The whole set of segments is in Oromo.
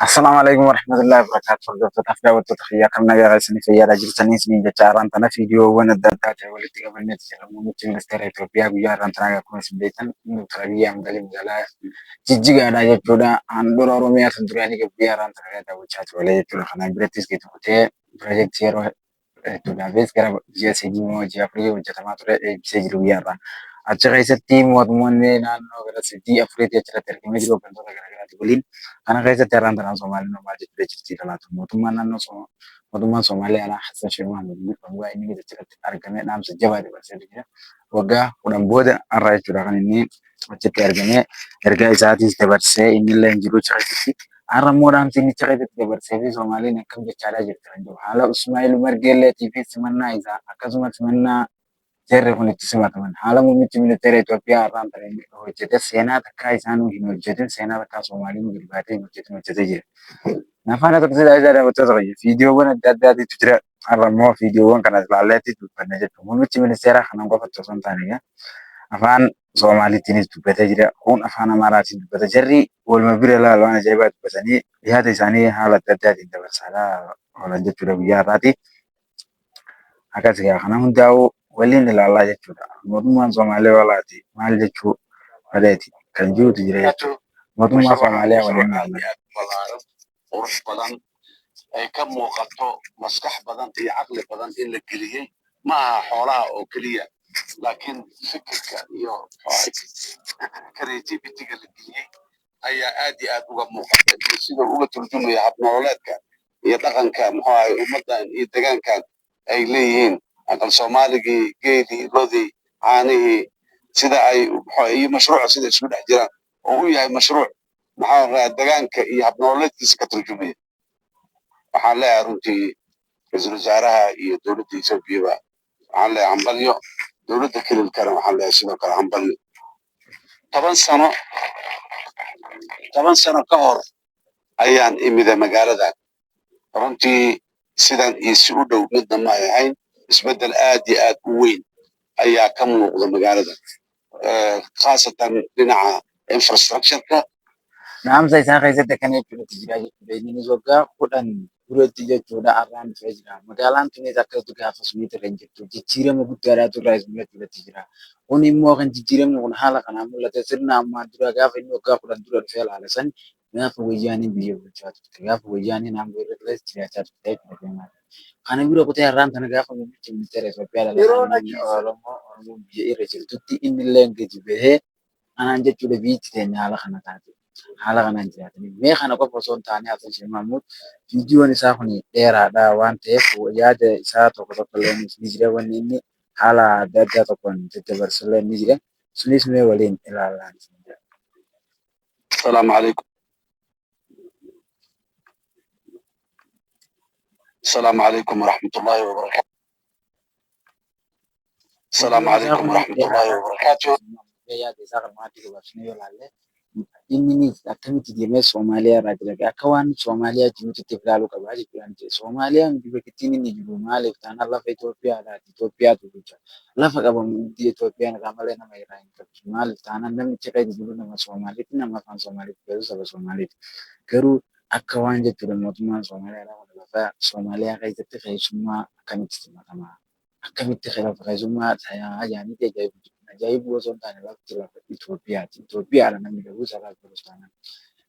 السلام عليكم ورحمة الله وبركاته. فردوت تفقى وتتخيا كم نجا غسني في يارا جلسني سنين جاران تنا فيديو وندات ولتي قبل نتسلم ومتين استرى إثيوبيا بياران تنا كويس بيتن نتربيا مدلي مدلا جيجي أنا جتودا عندنا روميا تدرياني كبياران تنا وجهات ولا جتودا خنا بريتيس كده كتير بروجكت يرو تودا بيس كرا جي سيجي مو جي أفريقيا وجهات ما ترى سيجي رويارا achi keessatti mootummoonni naannoo gara sidii afuriitti achirratti argamee jiru hooggantoota garaagaraati waliin kana keessatti har'aan tanaan Somaaliin normaal jechuudha jirti laatu mootummaan Somaaliyaa Hassan Sheikh Mohamud waggaa inni achirratti argamee dhaamsa jabaa dabarsee jira waggaa 10 booda har'a jechuudha kan inni achitti argamee ergaa isaatiis dabarsee innillee hin jiru achi keessatti har'a immoo dhaamsi inni achi keessatti dabarsee fi Somaaliin akkam jechaadhaa jirti kan jiru haala Ismaa'eel Margeelleetii fi simannaa isaa akkasumas simannaa jarri kun itti simataman haala muummichi ministeera Itoophiyaa irraan hojjete seenaa takkaa isaanuu hin hojjetin seenaa takkaa Somaaliin gurbaatee hin hojjetin hojjetee jira. Nafaan akka tajaajila isaa daawwattoota fayya fiidiyoowwan adda addaatiitu jira. Har'a immoo fiidiyoowwan kanas ilaalleetti dubbanna jechuudha. Muummichi ministeeraa kanan qofa osoo hin taane afaan Somaaliitiinis dubbatee jira. Kun afaan Amaaraatiin dubbata. Jarri walumaa bira ilaala waan ajaa'ibaa dubbatanii yaada isaanii haala adda addaatiin dabarsaa oolan jechuudha guyyaa har'aati. Akkas egaa kana hundaa'uu waliin ilaalaa jechuudha. Mootummaan Somaaliyaa walaati maal jechuu maleeti kan jirutu jira jechuudha. Mootummaa Somaaliyaa waliin ilaallaa. Qurux badan ay ka muuqato maskax badan iyo caqli badan in la geliyey ma aha xoolaha oo keliya laakiin fikirka iyo creativity-ga la geliyey ayaa aad iyo aad uga muuqata iyo sida uga turjumaya hab nololeedka iyo dhaqanka muxuu ahay ummaddan iyo deegaankan ay leeyihiin aqal Soomaaligii geelii lodii caanihii sida ay iyo mashruuca sida isku dhex jiraan oo u yahay mashruuc maxaa la deegaanka iyo hab nololeedkiisa ka turjumaya waxaan leeyahay runtii ra-iisul wasaaraha iyo dowladda Ethiopiaba waxaan leeyahay hambalyo dowladda kililkana waxaan leeyahay sidoo kale hambalyo 10 sano ka hor ayaan imida magaaladan runtii sidan iyo si u dhow midna ma ay ahayn isbeddel aad iyo aad u weyn ayaa ka muuqda magaalada khaasatan dhinaca infrastructure-ka naamsa isaa keessatti kan jechuudha jira jechuudha inni waggaa 10 duratti jechuudha har'aan dhufee jira magaalaan tunis akkasitti gaafa suniitti irra hin jirtu jijjiirama guddaadhaatu irraa mul'atu jira kun immoo kan jijjiiramni kun haala kanaan mul'ate sirna ammaa dura gaafa inni waggaa 10 dura dhufee ilaala san gaafa wayyaaniin biyya bulchaa turte gaafa wayyaaniin aangoo irra tures jiraachaa turte jechuudha. Kana bira kutee har'aan tana gaafa muummichi ministeera Itoophiyaa Oromoo biyya irra jirtutti inni illee gadi bahee anaan jechuudha biyyitti teenya haala kana taate. Haala kanaan jiraatanii mee kana qofa osoo hin taane Hassan Sheikh Mohamud viidiyoon isaa kun dheeraadha waan ta'eef yaada isaa tokko tokko illee ni jira wanni inni haala adda addaa tokkoon daddabarsu illee ni jira sunis mee waliin ilaalaa. Salaamu alaikum. السلام عليكم ورحمة الله وبركاته. السلام عليكم ورحمة الله وبركاته. Inni akkamitti deemee Soomaaliyaa irraa dalage akka waan Soomaaliyaa jirutti ilaaluu qabaa jechuudha. Soomaaliyaan bakkattiin inni jiru maaliif taanaan lafa Itoophiyaadhaati. Itoophiyaatu bulcha. Lafa qabamu Itoophiyaan irraa malee nama irraa hin qabdu. Maaliif taanaan namni ciree jiru nama Soomaaliiti nama afaan Soomaaliitti garuu saba Soomaaliiti. Garuu akka waan jechuudha mootummaan Soomaaliyaa lafa Soomaaliyaa keessatti keessummaa akkamitti simatamaa? Akkamitti keessummaa ajaa'ibni ajaa'ibu osoo hin taane lafti lafa Itoophiyaati. Itoophiyaadha namni garuu sabaa jiru taanaan.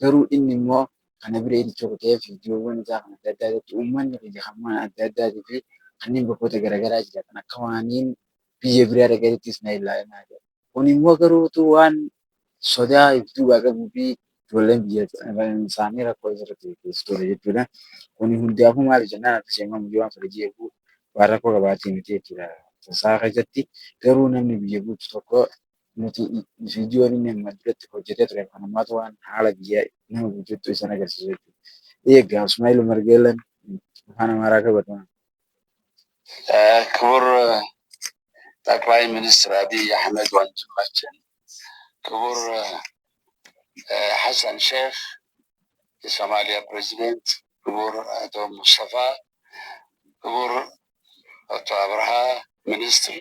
Garuu inni immoo kana bira ilchoo ta'ee viidiyoowwan isaa kan adda addaatti uummanni biyya hammaan adda addaatii fi kanneen bakkoota garaagaraa jiraatan akka waaniin biyya biraa dhaqeettis na ilaalaa jira. Kun immoo garuutu waan sodaa ibsuu qabuu fi ijoolleen biyya isaanii rakkoo irratti gaggeessitoota jechuudha. Kun hundaafuu maali jennaan akka sheemamu yoo waan fedhii eeguu waan rakkoo qabaatii miti jechuudha. Isaa keessatti garuu namni biyya bulchu tokko nuti viidiyoon inni amma duratti hojjetee ture kan ammaatu waan haala biyya nama bulchuttu isan agarsiisu jechuudha. Egaa Ismaa'eel Margeellaan afaan Amaaraa qabatan. ክቡር ጠቅላይ ሚኒስትር አብይ አህመድ ወንድማችን ክቡር ሐሰን ሼክ የሶማሊያ ፕሬዚደንት ክቡር አቶ ሙስጠፋ ክቡር አቶ አብርሃ ሚኒስትር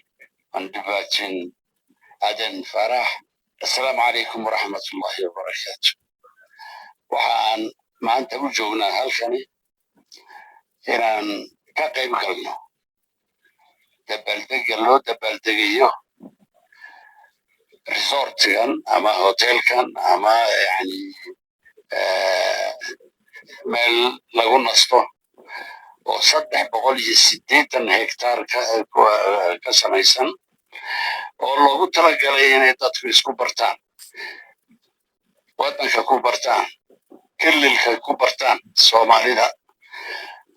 ወንድማችን አደን ፈራህ አሰላሙ አለይኩም ወረሕመቱላሂ ወበረካቱ። waxaan maanta u joognaa halkani inaan ka qayb galno dabaaldega loo dabaaldegayo resortkan ama hotelkan ama yani meel lagu nasto oo 380 hektaar ka samaysan oo loogu talagalay inay dadku isku bartaan waddanka ku bartaan kililka ku bartaan soomaalida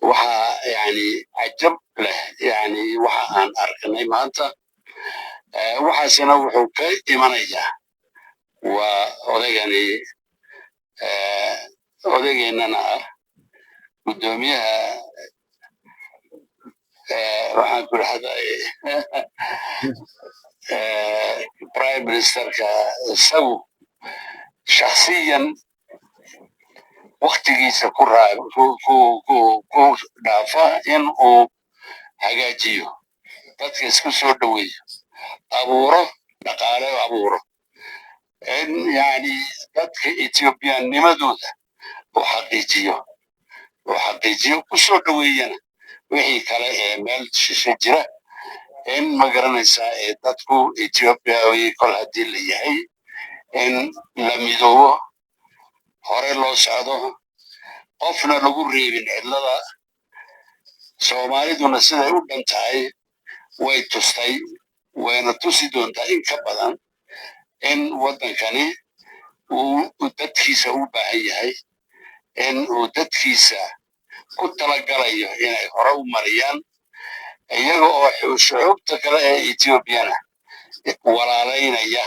waxaa yani cajab leh yani waxa aan arkanay maanta waxaasina wuxuu ka imanayaa waa odaygeenana ah gudoomiyaha waxaan ku dhahday prime ministerka isagu shakhsiyan waqtigiisa ku dhaafa in uu hagaajiyo dadka isku soo dhoweeyo abuuro dhaqaale abuuro in yani dadka ethiopianimadooda uu xaqiijiyo ku soo dhoweeyana wixii kale ee meel shishe jira in ma garanaysaa ee dadku ethiopia kol haddii la yahay in la midoobo hore loo socdo qofna lagu reebin cidlada soomaaliduna siday u dhan tahay way tustay wayna tusi doontaa in ka badan in waddankani uu dadkiisa u baahan yahay in uu dadkiisa ku talagalayo inay hore u mariyaan iyaga oo shucuubta kale ee ethiopiana walaalaynaya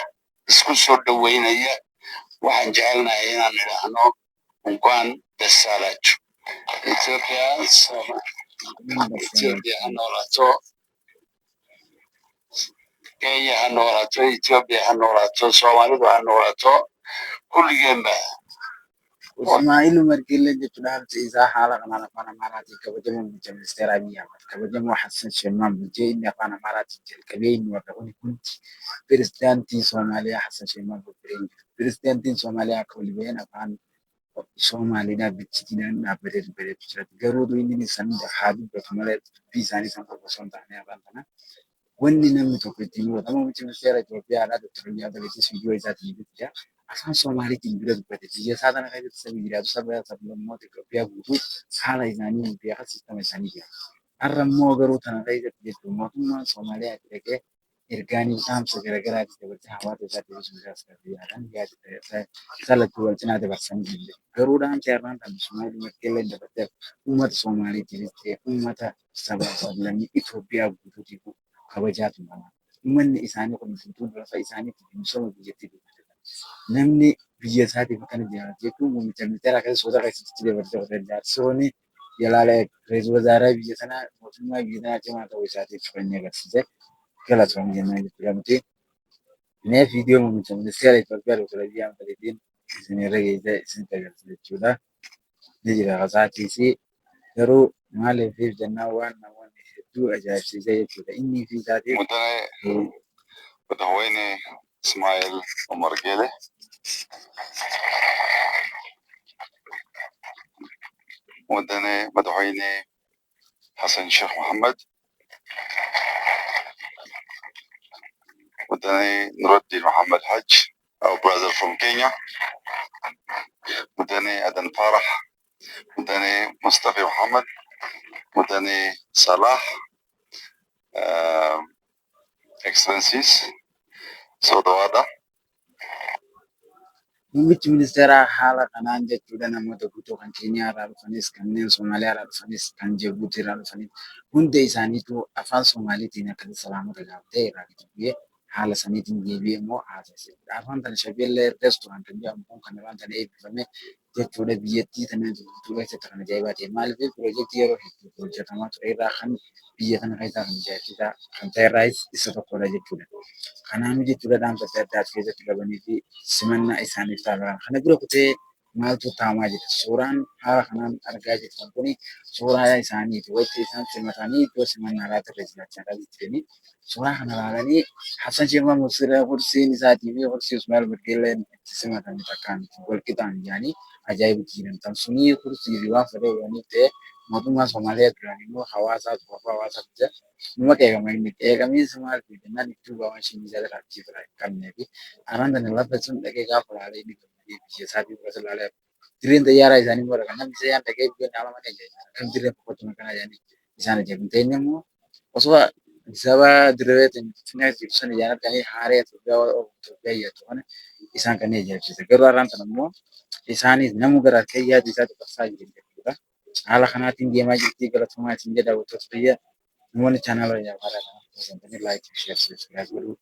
isku soo dhoweynaya waxaan jecelnahay inaan idhaahno unkwaan dasalajo ethiopia ha noolaato kenya ha noolaato ethiopia ha noolaato soomaalidu ha noolaato kulligeenba Ismaaciil Umar Gille jechuudha halti isaa haala kanaan afaan Amaaraatiin kabajamuun bulchaa ministeera Abiy Ahmed kabajamoo Hassan Sheikh bulchee inni afaan Amaaraatiin jalqabee inni warra hundi pirezidaantii Soomaaliyaa Hassan Sheikh Mohammad pirezidaantiin Soomaaliyaa akka wal ba'een afaan Soomaaliidhaa bichitiidhaan dhaabbatee dubbateetu jira. Garuu inni san haa dubbatu malee dubbii isaanii san qofa osoo hin taane afaan kana wanni namni tokko ittiin hubatamu muummichi ministeera Itoophiyaadhaa Dr. Abiy Ahmed viidiyoo isaatiin jira. Afaan Somaaliitiin bira dubbate biyya isaa tana keessatti sabni jiraatu sablammoota Itoophiyaa guutuu haala isaanii fi akka siistama isaanii jira. Har'a immoo garuu tana keessatti jechuun mootummaan Soomaaliyaa dhaqee ergaanii dhaamsa garaagaraatti dabalatee hawaasa isaa deebisuu yaadaan salatti wal cinaa dabarsanii jiru. Garuu dhaamsi har'aan kan Soomaaliyaa Makkeellee dabalatee uummata Soomaaliitiifis ta'e uummata saba sablammii Itoophiyaa guutuutiif kabajaatu qaba. Uummanni isaanii kun guutuun lafa isaaniitiif misooma biyyattii namni biyya isaatiif akkana jiraatu jechuun muummicha ministeeraa keessatti keessatti dabalatee of ijaarsoonni jalaalee reezu wazaaraa biyya sanaa mootummaa biyya sanaa cimaa ta'uu isaatiif kan agarsiise galatoom jennaan jechuudha nuti. Mee viidiyoo muummicha ministeera Itoophiyaa Dr. Abiy Ahmediin isinirra geessee isinitti agarsiisa jechuudha. Ni jira qasaatiis garuu maaliif jennaan waan namoonni hedduu ajaa'ibsiisee jechuudha. Inni fi isaatiif madaxweyne Ismaaciil Umar Gille madaxweyne Hassan Sheikh Mohamed mudane Nuruddin Mohammed Haj, our brother from Kenya, mudane Adan Farah, mudane Mustafa Mohammed, mudane Salah, Excellencies, Sodawada. Muummichi ministeeraa haala kanaan jechuudha namoota guutuu kan Keeniyaa irraa dhufanis kanneen Somaaliyaa irraa dhufanis kan Jibuutii irraa dhufanis hunda isaaniitu afaan Somaaliitiin akka salaamota gaafatee irraa gadi haala saniitiin deebi'ee immoo haasa'e. Afaan kana shabeellee reestoraan kan jedhamu kun kan afaan kana eebbifame jechuudha biyyattii tana guutuu keessatti kan ajaa'ibaa ta'e maaliif piroojeektii yeroo hedduu hojjetamaa ture irraa kan biyya kana keessaa kan ajaa'iba kan ta'e irraas isa tokkodha jechuudha. Kanaaf jechuudha dhaamsa adda addaa keessatti qabanii fi simannaa isaaniif taasifaman. Kana bira kutee maaltu ta'amaa jira. Suuraan haala kanaan argaa jirtan kuni suuraa isaaniiti. Wayita isaan simatanii iddoo simannaa irratti irra jiraachaa jirtanii. Suuraa kana ilaalanii Hassan Sheikh Mahmud siree kursiin isaatii fi kursii Usmaa'eel Baqqaleen itti simatanii takkaan wal qixaan jedhanii ajaa'ibatti jiran. Sunii kursii fi waan fedhe waliin ta'e mootummaa Somaaliyaa duraan immoo hawaasaa tokko hawaasaa jira. Numa qeeqama inni qeeqamiinsa maal fi jennaan itti waan shinii jala raabsii bira hin qabnee fi anaan tana lafa sun dhaqee gaafa laalee inni gammadee biyya isaatii bira laalee dirreen xayyaaraa isaanii bora kan namni isaan dhaqee biyya nama mana jedhan kan dirreen boqottuma kana jedhanii isaan ajaa'ibu. Ta'in immoo osoo Addis Ababa dirreetiin finfinnee ibsan ijaan arganii haaree Itoophiyaa iyyattu kana isaan kan ajaa'ibsiise. Garuu har'aan tana immoo isaanis namuu gara keeyyaatti isaatti qabsaa jiru jechuudha. Haala kanaatiin deemaa jirti galatoomaa isin jedha wantoota biyya namoonni chaanaala ijaaraa kana laayik sheer sabiskiraayib godhuu